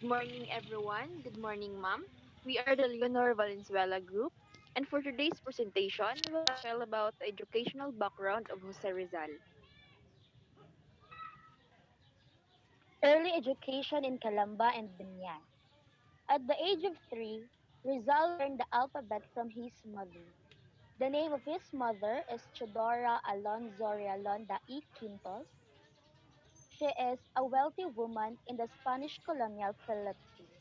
Good morning, everyone. Good morning, ma'am. We are the Leonor Valenzuela Group, and for today's presentation, we will tackle about the educational background of Jose Rizal. Early education in Calamba and Binyan. At the age of 3, Rizal learned the alphabet from his mother. The name of his mother is Chodora Alonzo Realonda y Quintos. She is a wealthy woman in the Spanish colonial Philippines.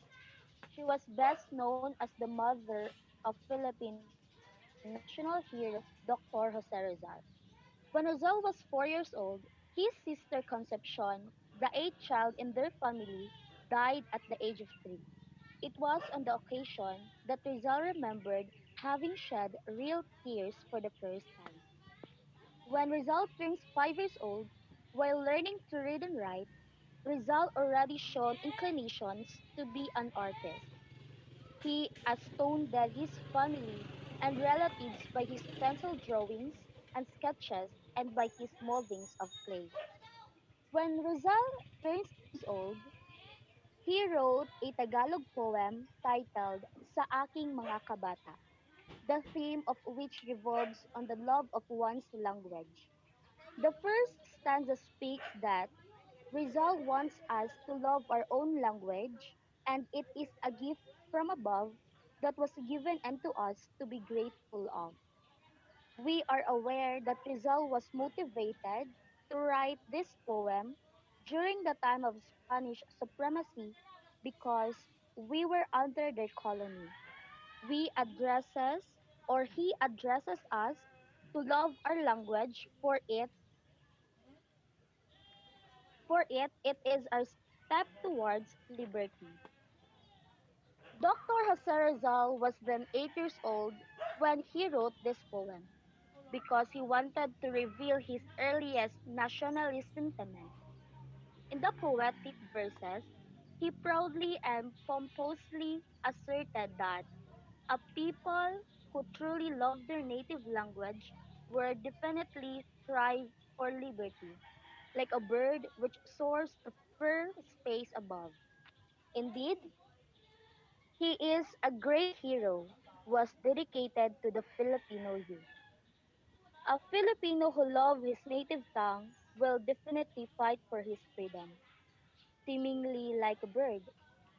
She was best known as the mother of Philippine national hero Dr. Jose Rizal. When Rizal was 4 years old, his sister Concepcion, the eighth child in their family, died at the age of 3. It was on the occasion that Rizal remembered having shed real tears for the first time. When Rizal turns 5 years old, while learning to read and write, Rizal already shown inclinations to be an artist. He astounded his family and relatives by his pencil drawings and sketches and by his moldings of clay. When Rizal turned 6 years old, he wrote a Tagalog poem titled Sa Aking Mga Kabata, the theme of which revolves on the love of one's language. The first stanza speaks that Rizal wants us to love our own language, and it is a gift from above that was given unto us to be grateful of. We are aware that Rizal was motivated to write this poem during the time of Spanish supremacy because we were under their colony. We addresses or he addresses us to love our language it is our step towards liberty. Dr. Jose Rizal was then 8 years old when he wrote this poem because he wanted to reveal his earliest nationalist sentiment. In the poetic verses, he proudly and pompously asserted that a people who truly love their native language will definitely thrive for liberty, like a bird which soars to fair space above. Indeed, he is a great hero, was dedicated to the Filipino youth. A Filipino who loves his native tongue will definitely fight for his freedom. Seemingly like a bird,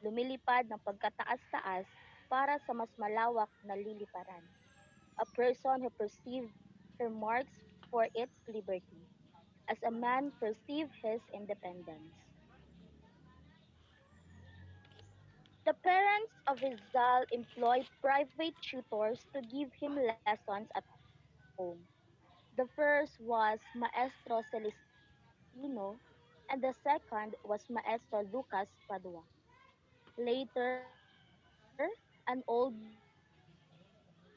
lumilipad ng pagkataas-taas para sa mas malawak na liliparan. A person who perceived her marks for its liberty, as a man perceived his independence. The parents of Rizal employed private tutors to give him lessons at home. The first was Maestro Celestino, and the second was Maestro Lucas Padua. Later, an old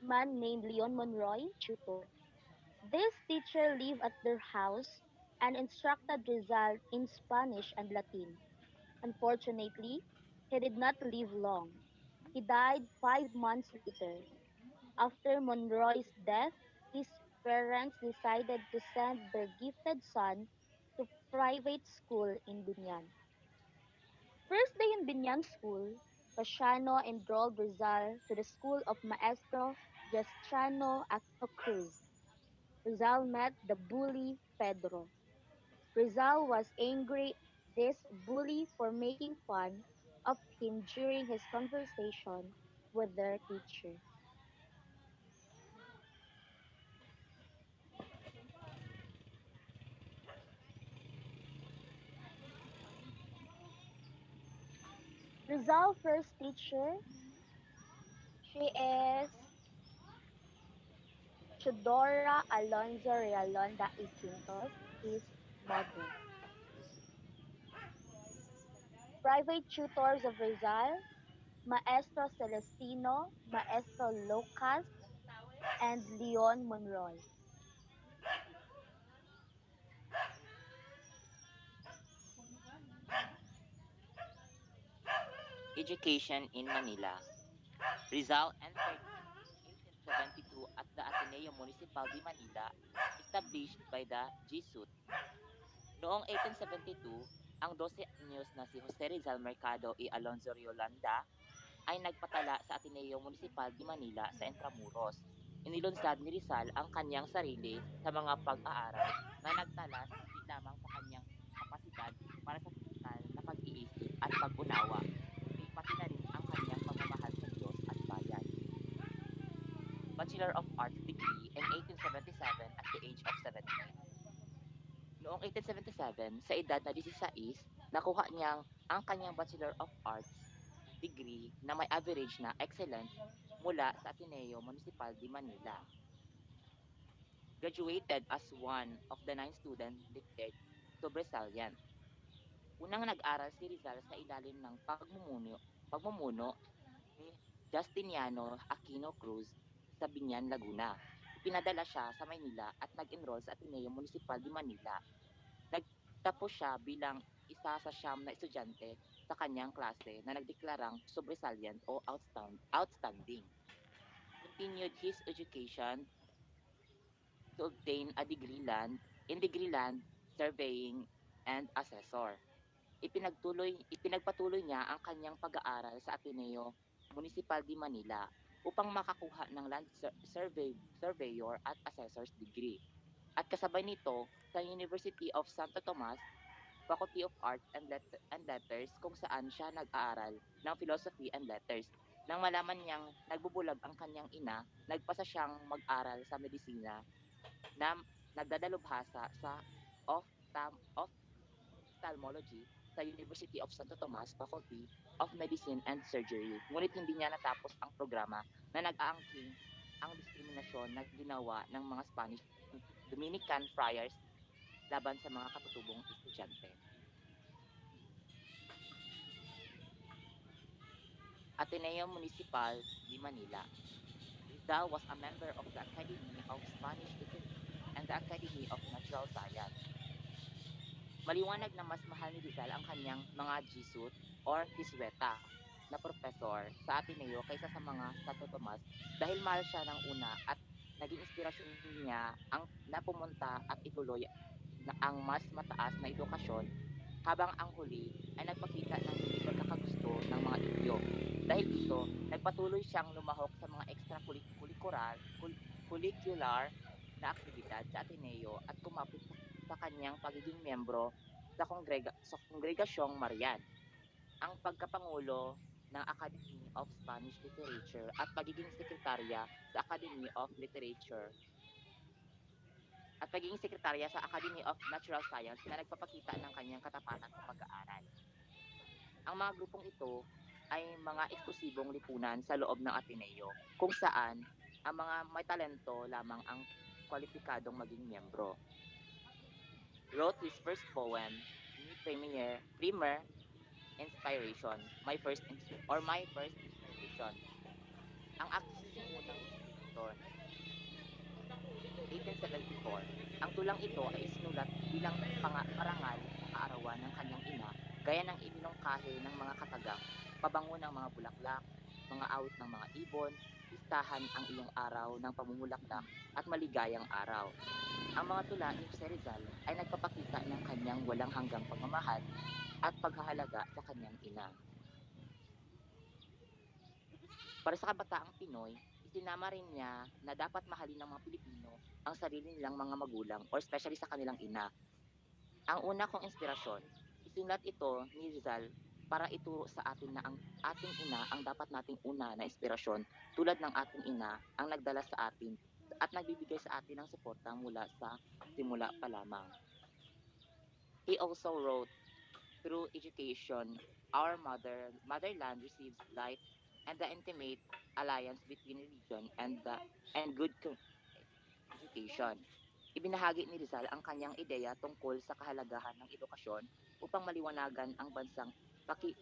man named Leon Monroy became his tutor. This teacher lived at their house and instructed Rizal in Spanish and Latin. Unfortunately, he did not live long. He died 5 months later. After Monroy's death, his parents decided to send their gifted son to private school in Binyan. First day in Binyan school, Pasiano enrolled Rizal to the school of Maestro Giustiano Aquino Cruz. Rizal met the bully Pedro. Rizal was angry at this bully for making fun of him during his conversation with their teacher. Rizal's first teacher, she is Chodora Alonzo Realonda y Quintos, his mother. Private tutors of Rizal, Maestro Celestino, Maestro Lucas, and Leon Monroy. Education in Manila. Rizal entered in 1872 at the Ateneo Municipal de Manila established by the Jesuit. Noong 1872, Ang 12 anyos na si Jose Rizal Mercado y Alonzo Riolanda ay nagpatala sa Ateneo Municipal de Manila sa Intramuros. Inilunsad ni Rizal ang kanyang sarili sa mga pag-aaral na nagtalas hindi lamang sa kanyang kapasidad para sa pisikal na pag-iisip at pag-unawa, kundi pati na rin ang kanyang pagmamahal sa Diyos at bayan. Bachelor of Arts degree in 1877 at the age of 17. Noong 1877, sa edad na 16, nakuha niyang ang kanyang Bachelor of Arts degree na may average na excellent mula sa Ateneo Municipal de Manila. Graduated as one of the 9 students declared sobresalient. Unang nag-aral si Rizal sa ilalim ng pagmumuno ni Justiniano Aquino Cruz sa Binyan, Laguna. Ipinadala siya sa Maynila at nag-enroll sa Ateneo Municipal de Manila. Nagtapos siya bilang isa sa siyam na estudyante sa kanyang klase na nagdeklarang sobresalient o outstanding. Continued his education to obtain a degree land in degree land surveying and assessor. Ipinagpatuloy niya ang kanyang pag-aaral sa Ateneo Municipal de Manila upang makakuha ng surveyor at assessor's degree. At kasabay nito sa University of Santo Tomas, Faculty of Arts and Letters kung saan siya nag-aaral ng Philosophy and Letters. Nang malaman niyang nagbubulag ang kanyang ina, nagpasa siyang mag-aral sa medisina na nagdadalubhasa sa ophthalmology sa University of Santo Tomas Faculty of Medicine and Surgery. Ngunit hindi niya natapos ang programa na nag-aangking ang diskriminasyon na ginawa ng mga Spanish Dominican friars laban sa mga katutubong estudyante. Ateneo Municipal de Manila. Rizal was a member of the Academy of Spanish Literature and the Academy of Natural Science. Maliwanag na mas mahal ni Rizal ang kanyang mga Jesuit or Hisweta na profesor sa Ateneo kaysa sa mga Santo Tomas dahil mahal siya ng una at naging inspirasyon niya ang napumunta at ituloy na ang mas mataas na edukasyon habang ang huli ay nagpakita ng hindi pagkakagusto ng mga Indio. Dahil dito, nagpatuloy siyang lumahok sa mga curricular na aktibidad sa Ateneo at kumapit sa kanyang pagiging miyembro sa Kongregasyong Marian, ang pagkapangulo ng Academy of Spanish Literature at pagiging sekretarya sa Academy of Literature at pagiging sekretarya sa Academy of Natural Science na nagpapakita ng kanyang katapatan sa pag-aaral. Ang mga grupong ito ay mga eksklusibong lipunan sa loob ng Ateneo kung saan ang mga may talento lamang ang kwalipikadong maging miyembro. Wrote his first poem, ni Primer Inspiration, My First Inspiration. Ang aking unang inspirasyon, 1874. Ang tulang ito ay isinulat bilang parangal sa kaarawan ng kanyang ina, gaya ng iminungkahi ng mga katagang, pabango ng mga bulaklak, mga awit ng mga ibon, listahan ang iyong araw ng pamumulaklak at maligayang araw. Ang mga tula ni Jose Rizal ay nagpapakita ng kanyang walang hanggang pagmamahal at paghahalaga sa kanyang ina. Para sa kabataang Pinoy, isinama rin niya na dapat mahalin ng mga Pilipino ang sarili nilang mga magulang or especially sa kanilang ina. Ang una kong inspirasyon, isinulat ito ni Rizal para ituro sa atin na ang ating ina ang dapat nating una na inspirasyon tulad ng ating ina ang nagdala sa atin at nagbibigay sa atin ng suporta mula sa simula pa lamang. He also wrote, through education, our motherland receives light and the intimate alliance between religion and good education. Ibinahagi ni Rizal ang kanyang ideya tungkol sa kahalagahan ng edukasyon upang maliwanagan ang bansang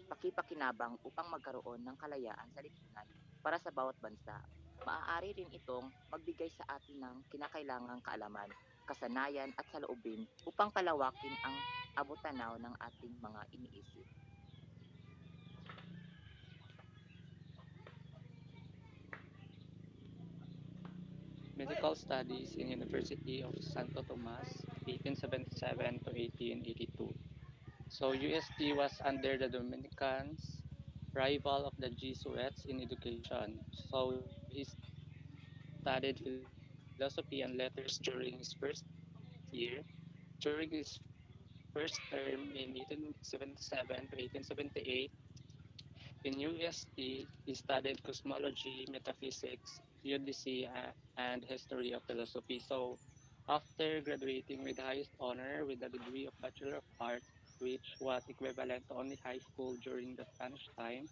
pakipakinabang upang magkaroon ng kalayaan sa lipunan para sa bawat bansa. Maaari rin itong magbigay sa atin ng kinakailangang kaalaman, kasanayan at saloobin upang palawakin ang abot-tanaw ng ating mga iniisip. Medical Studies in University of Santo Tomas, 1877 to 1882. So UST was under the Dominicans, rival of the Jesuits in education. So he studied philosophy and letters during his first year. During his first term in 1877 to 1878, in UST, he studied cosmology, metaphysics, theodicy, and history of philosophy. So, after graduating with the highest honor with the degree of Bachelor of Arts, which was equivalent to only high school during the Spanish time,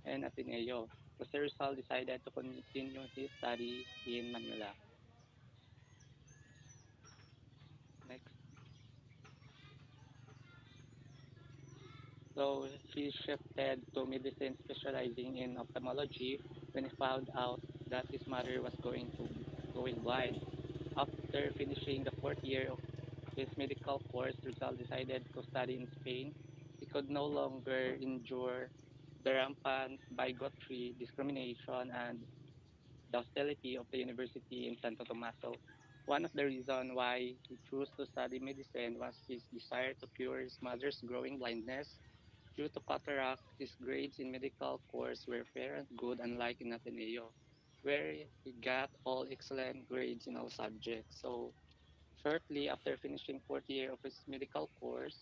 and Ateneo, Jose Rizal decided to continue his study in Manila. Next. So he shifted to medicine, specializing in ophthalmology when he found out that his mother was going blind. After finishing the fourth year of his medical course, Rizal decided to study in Spain. He could no longer endure the rampant bigotry, discrimination, and the hostility of the university in Santo Tomaso. One of the reasons why he chose to study medicine was his desire to cure his mother's growing blindness. Due to cataract, his grades in medical course were fair and good, unlike in Ateneo, where he got all excellent grades in all subjects. So, shortly after finishing fourth year of his medical course,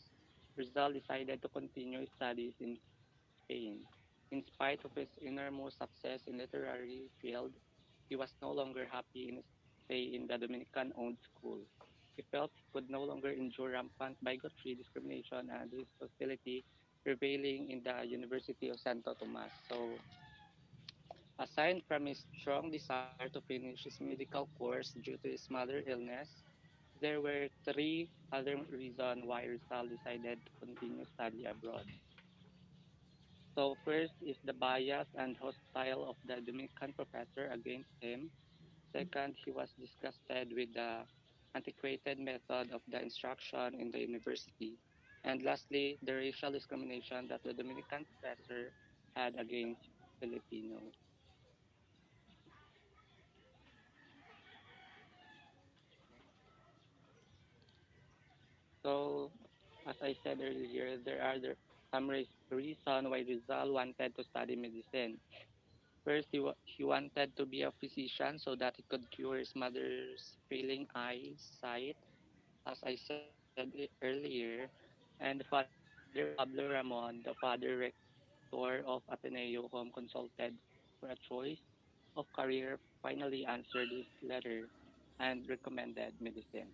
Rizal decided to continue his studies in Spain. In spite of his enormous success in literary field, he was no longer happy in his stay in the Dominican-owned school. He felt he could no longer endure rampant bigotry, discrimination, and his hostility prevailing in the University of Santo Tomas. So, aside from his strong desire to finish his medical course due to his mother's illness, there were three other reasons why Rizal decided to continue study abroad. So first is the bias and hostile of the Dominican professor against him. Second, he was disgusted with the antiquated method of the instruction in the university. And lastly, the racial discrimination that the Dominican professor had against Filipinos. So, as I said earlier, there are some reason why Rizal wanted to study medicine. First, he wanted to be a physician so that he could cure his mother's failing eyesight, as I said earlier. And Father Pablo Ramon, the father rector of Ateneo whom consulted for a choice of career, finally answered his letter and recommended medicine.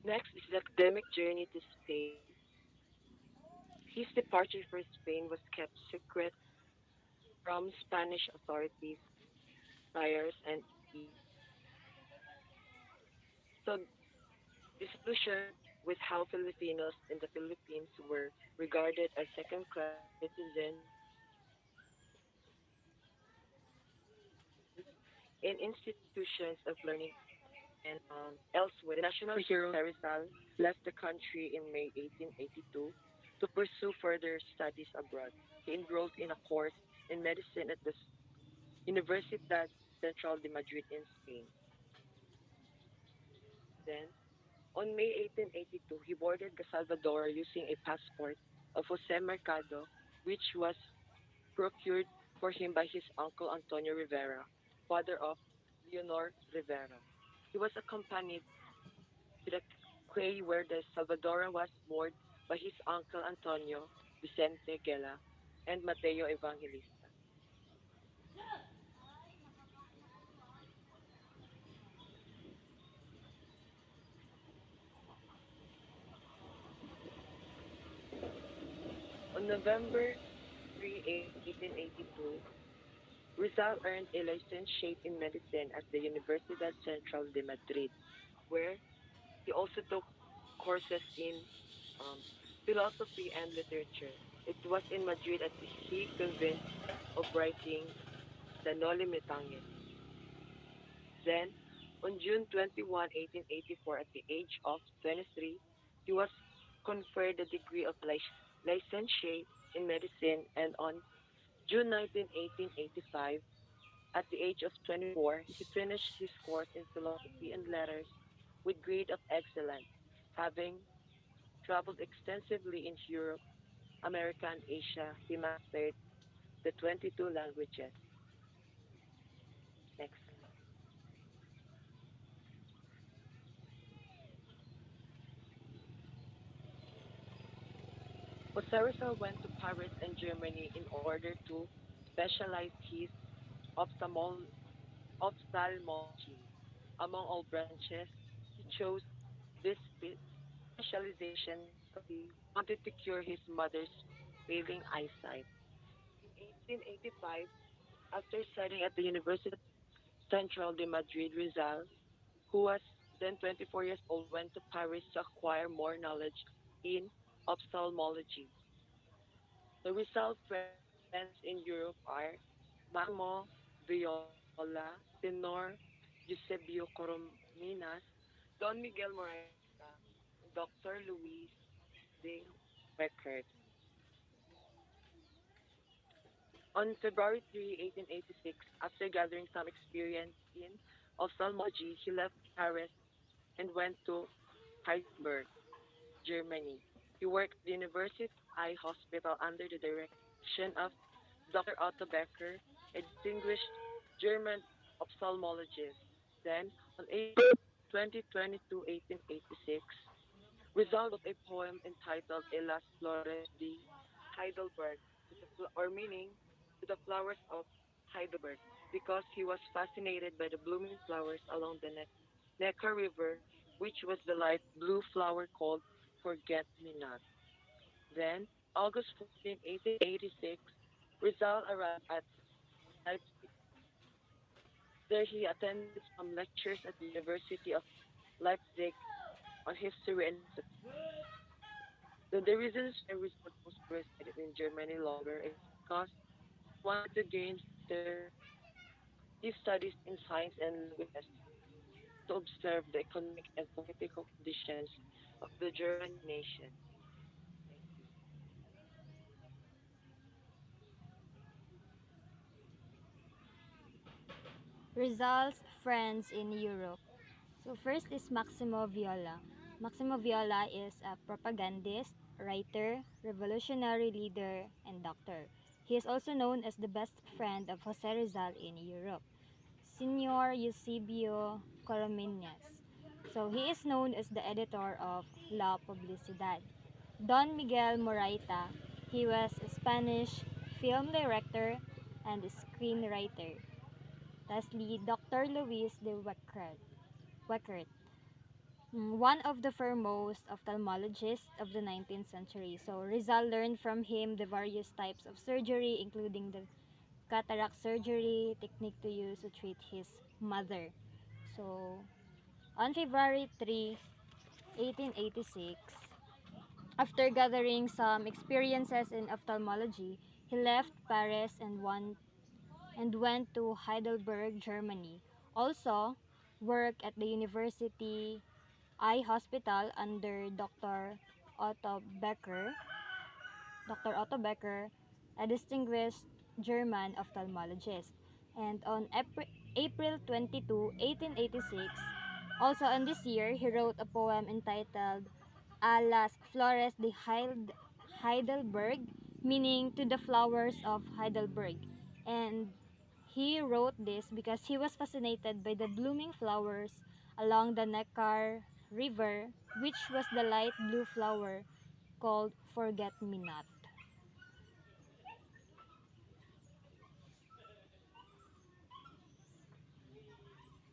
Next is the academic journey to Spain. His departure for Spain was kept secret from Spanish authorities, suppliers, and even so disillusioned with how Filipinos in the Philippines were regarded as second-class citizens in institutions of learning and elsewhere. The national hero Rizal left the country in May 1882 to pursue further studies abroad. He enrolled in a course in medicine at the Universidad Central de Madrid in Spain. Then, on May 1882, he boarded the Salvador using a passport of Jose Mercado, which was procured for him by his uncle Antonio Rivera, father of Leonor Rivera. He was accompanied to the quay where the Salvadoran was moored by his uncle Antonio Vicente Gela and Mateo Evangelista. On November 3, 1882, Rizal earned a licentiate in medicine at the Universidad Central de Madrid, where he also took courses in um, philosophy and literature. It was in Madrid that he convinced of writing the Noli Me Tangere. Then, on June 21, 1884, at the age of 23, he was conferred the degree of licentiate in medicine, and on June 19, 1885, At the age of 24, he finished his course in philosophy and letters with grade of excellent, having traveled extensively in Europe, America, and Asia. He mastered the 22 languages. Next. Jose Rizal went to Paris and Germany in order to specialize his ophthalmol- ophthalmology. Among all branches, he chose this specialization because he wanted to cure his mother's failing eyesight. In 1885, after studying at the University Central de Madrid, Rizal, who was then 24 years old, went to Paris to acquire more knowledge in ophthalmology. The Rizal friends in Europe are Maximo Viola, Tenor Eusebio Corominas, Don Miguel Moraita, and Dr. Luis de Weckert. On February 3, 1886, after gathering some experience in ophthalmology, he left Paris and went to Heidelberg, Germany. He worked at the University Eye Hospital under the direction of Dr. Otto Becker, a distinguished German ophthalmologist. Then, on April 22, 1886, Rizal wrote a poem entitled "A Las Flores de Heidelberg," or meaning "To the Flowers of Heidelberg," because he was fascinated by the blooming flowers along the Neckar River, which was the light blue flower called Forget Me Not. Then, August 14, 1886, Rizal arrived at Leipzig. There he attended some lectures at the University of Leipzig on history and philosophy. The reasons why Rizal chose to reside in Germany longer is because he wanted to gain further his studies in science and languages and also to observe the economic and political conditions of the German nation. Thank you. Rizal's friends in Europe. So first is Maximo Viola. Maximo Viola is a propagandist, writer, revolutionary leader, and doctor. He is also known as the best friend of Jose Rizal in Europe, Senor Eusebio Corominas. So he is known as the editor of La Publicidad. Don Miguel Moraita, he was a Spanish film director and screenwriter. Lastly, Dr. Luis de Weckert, one of the foremost ophthalmologists of the 19th century. So Rizal learned from him the various types of surgery, including the cataract surgery technique to use to treat his mother. So on February 3, 1886, after gathering some experiences in ophthalmology, he left Paris and went to Heidelberg, Germany. Also, worked at the University Eye Hospital under Otto Becker, Dr. Otto Becker, a distinguished German ophthalmologist. And on April 22, 1886, also on this year, he wrote a poem entitled A las Flores de Heidelberg, meaning to the flowers of Heidelberg. And he wrote this because he was fascinated by the blooming flowers along the Neckar River, which was the light blue flower called Forget Me Not.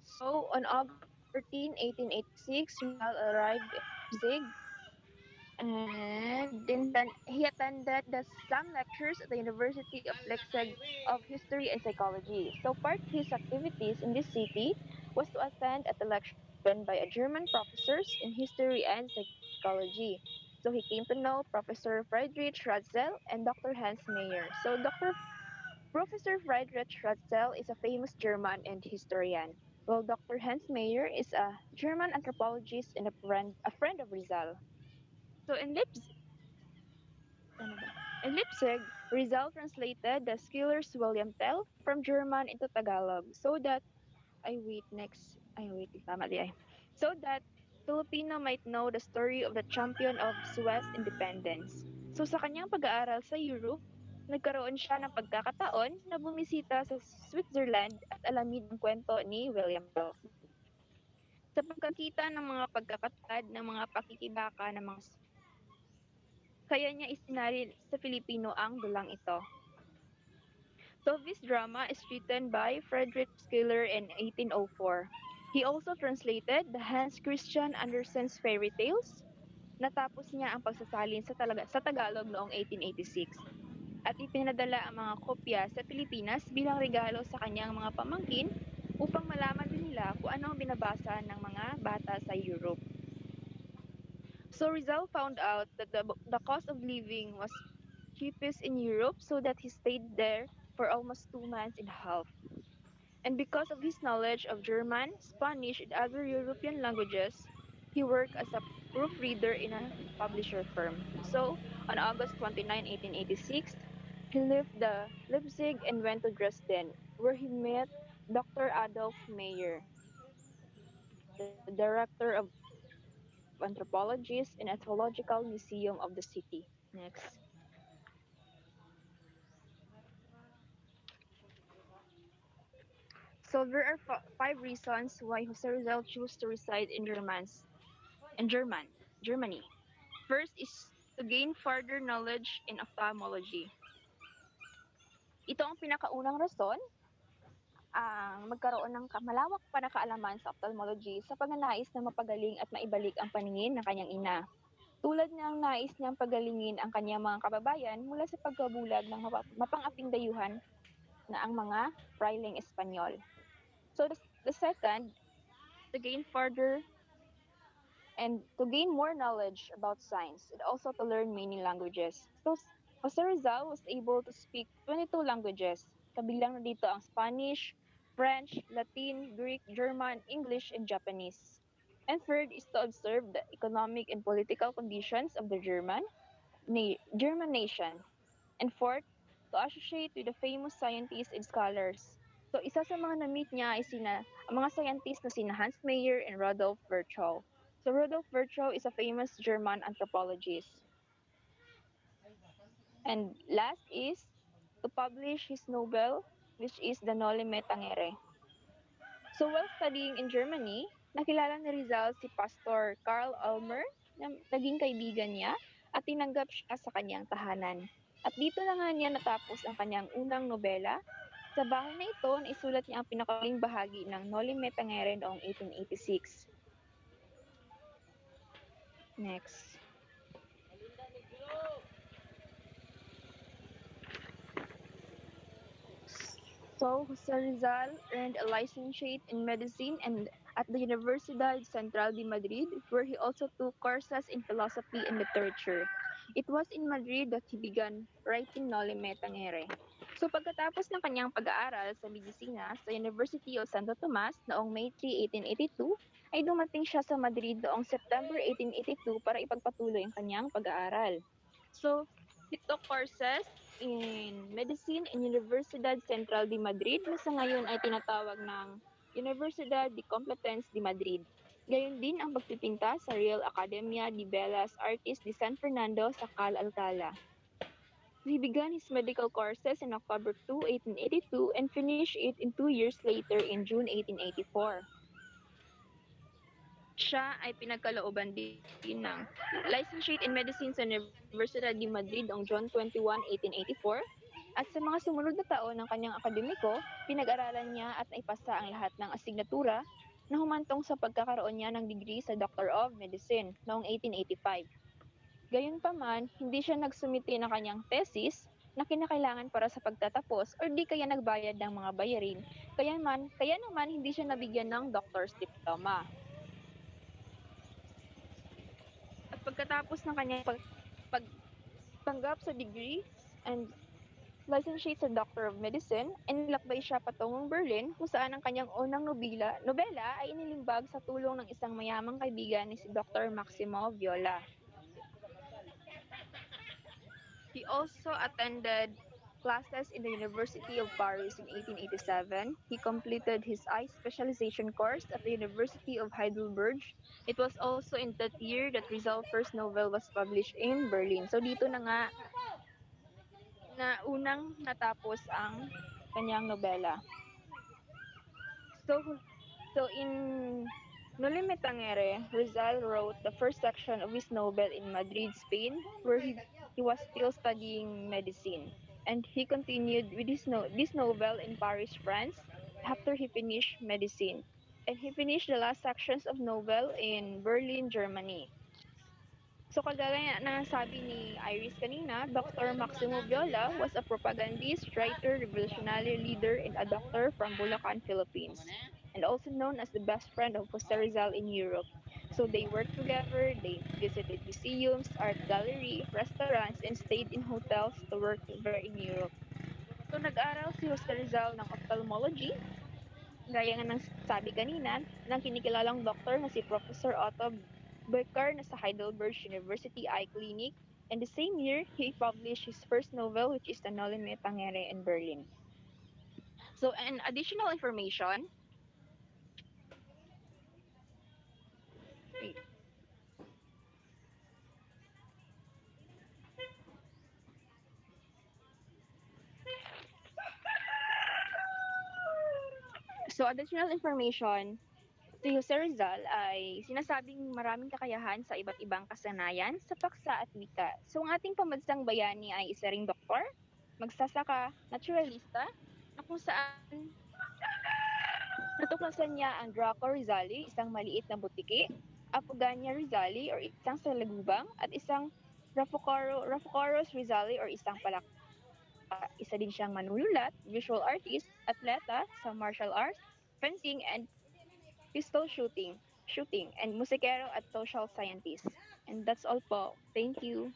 So, on August 14, 1886, Rizal arrived in Leipzig and then he attended some lectures at the University of Leipzig of History and Psychology. So, part of his activities in this city was to attend at the lectures given by a German professors in history and psychology. So, he came to know Professor Friedrich Ratzel and Dr. Hans Mayer. So, Professor Friedrich Ratzel is a famous German and historian, while Dr. Hans Mayer is a German anthropologist and a friend of Rizal. So in Leipzig, ano ba? In Leipzig, Rizal translated the Schiller's William Tell from German into Tagalog so that tama di ay. So that Filipino might know the story of the champion of Suez independence. So sa kanyang pag-aaral sa Europe, nagkaroon siya ng pagkakataon na bumisita sa Switzerland at alamin ang kwento ni William Tell. Sa pagkakita ng mga pagkakatad ng mga pakikibaka ng mga kaya niya isinalin sa Filipino ang dulang ito. So this drama is written by Friedrich Schiller in 1804. He also translated the Hans Christian Andersen's fairy tales. Natapos niya ang pagsasalin sa Tagalog noong 1886 at ipinadala ang mga kopya sa Pilipinas bilang regalo sa kanyang mga pamangkin upang malaman din nila kung ano ang binabasa ng mga bata sa Europe. So Rizal found out that the cost of living was cheapest in Europe so that he stayed there for almost 2 months and a half. And because of his knowledge of German, Spanish, and other European languages, he worked as a proofreader in a publisher firm. So, on August 29, 1886, he left the Leipzig and went to Dresden, where he met Dr. Adolf Meyer, the director of anthropologists and ethnological museum of the city. Next. So there are five reasons why Jose Rizal chose to reside in Germany. First is to gain further knowledge in ophthalmology. Ito ang pinakaunang rason ang magkaroon ng malawak pa na kaalaman sa ophthalmology sa pagnanais na mapagaling at maibalik ang paningin ng kanyang ina. Tulad ng nais niyang pagalingin ang kanyang mga kababayan mula sa pagkabulag ng mapang-aping dayuhan na ang mga Frailing Espanyol. So the second, to gain further and to gain more knowledge about science and also to learn many languages. So, Jose Rizal was able to speak 22 languages. Kabilang na dito ang Spanish, French, Latin, Greek, German, English, and Japanese. And third is to observe the economic and political conditions of the German nation. And fourth, to associate with the famous scientists and scholars. So isa sa mga na-meet niya ay ang mga scientists na sina Hans Mayer and Rudolf Virchow. So Rudolf Virchow is a famous German anthropologist. And last is to publish his novel, which is the Noli Me Tangere. So while studying in Germany, nakilala ni Rizal si Pastor Karl Ulmer na naging kaibigan niya at tinanggap siya sa kanyang tahanan. At dito na nga niya natapos ang kanyang unang nobela. Sa bahay na ito, naisulat niya ang pinakaling bahagi ng Noli Me Tangere noong 1886. Next. So, Jose Rizal earned a licentiate in medicine and at the Universidad Central de Madrid, where he also took courses in philosophy and literature. It was in Madrid that he began writing Noli Me Tangere. So pagkatapos ng kanyang pag-aaral sa medisina sa University of Santo Tomas noong May 3, 1882, ay dumating siya sa Madrid noong September 1882 para ipagpatuloy ang kanyang pag-aaral. So, he took courses in medicine in Universidad Central de Madrid na sa ngayon ay tinatawag ng Universidad de Complutense de Madrid. Gayon din ang pagpipinta sa Real Academia de Bellas Artes de San Fernando sa Cal Alcala. He began his medical courses in October 2, 1882 and finished it in 2 years later in June 1884. Siya ay pinagkalooban din ng licentiate in medicine sa Universidad de Madrid noong June 21, 1884. At sa mga sumunod na taon ng kanyang akademiko, pinag-aralan niya at naipasa ang lahat ng asignatura na humantong sa pagkakaroon niya ng degree sa Doctor of Medicine noong 1885. Gayunpaman, hindi siya nagsumiti ng kanyang thesis na kinakailangan para sa pagtatapos or di kaya nagbayad ng mga bayarin, kaya naman hindi siya nabigyan ng doctor's diploma. At pagkatapos ng kanyang pagtanggap sa degree and licentiate sa Doctor of Medicine, inilakbay siya patungong Berlin kung saan ang kanyang unang nobela ay inilimbag sa tulong ng isang mayamang kaibigan ni si Dr. Maximo Viola. He also attended classes in the University of Paris in 1887. He completed his eye specialization course at the University of Heidelberg. It was also in that year that Rizal's first novel was published in Berlin. So dito na nga na unang natapos ang kanyang nobela. So, so in Noli Me Tangere, Rizal wrote the first section of his novel in Madrid, Spain, where he was still studying medicine. And he continued with this novel in Paris, France, after he finished medicine. And he finished the last sections of novel in Berlin, Germany. So kagaya na sabi ni Iris kanina, Dr. Maximo Viola was a propagandist, writer, revolutionary leader, and a doctor from Bulacan, Philippines, and also known as the best friend of Jose Rizal in Europe. So they worked together, they visited museums, art gallery, restaurants, and stayed in hotels to work there in Europe. So nag-aral si Jose Rizal ng ophthalmology, gaya nga ng sabi kanina, ng kinikilalang doktor na si Professor Otto Becker na sa Heidelberg University Eye Clinic, and the same year, he published his first novel, which is the Noli Me Tangere in Berlin. So, an additional information, additional information, si Jose Rizal ay sinasabing maraming kakayahan sa iba't ibang kasanayan sa paksa at wika. So, ang ating pambansang bayani ay isa ring doktor, magsasaka, naturalista, na kung saan natuklasan niya ang Draco Rizali, isang maliit na butiki, Apogania Rizali or isang salagubang, at isang Raphocaros Rizali or isang palakpak. Isa din siyang manululat, visual artist, atleta sa martial arts, fencing, and pistol shooting, and musikero at social scientist. And that's all po. Thank you.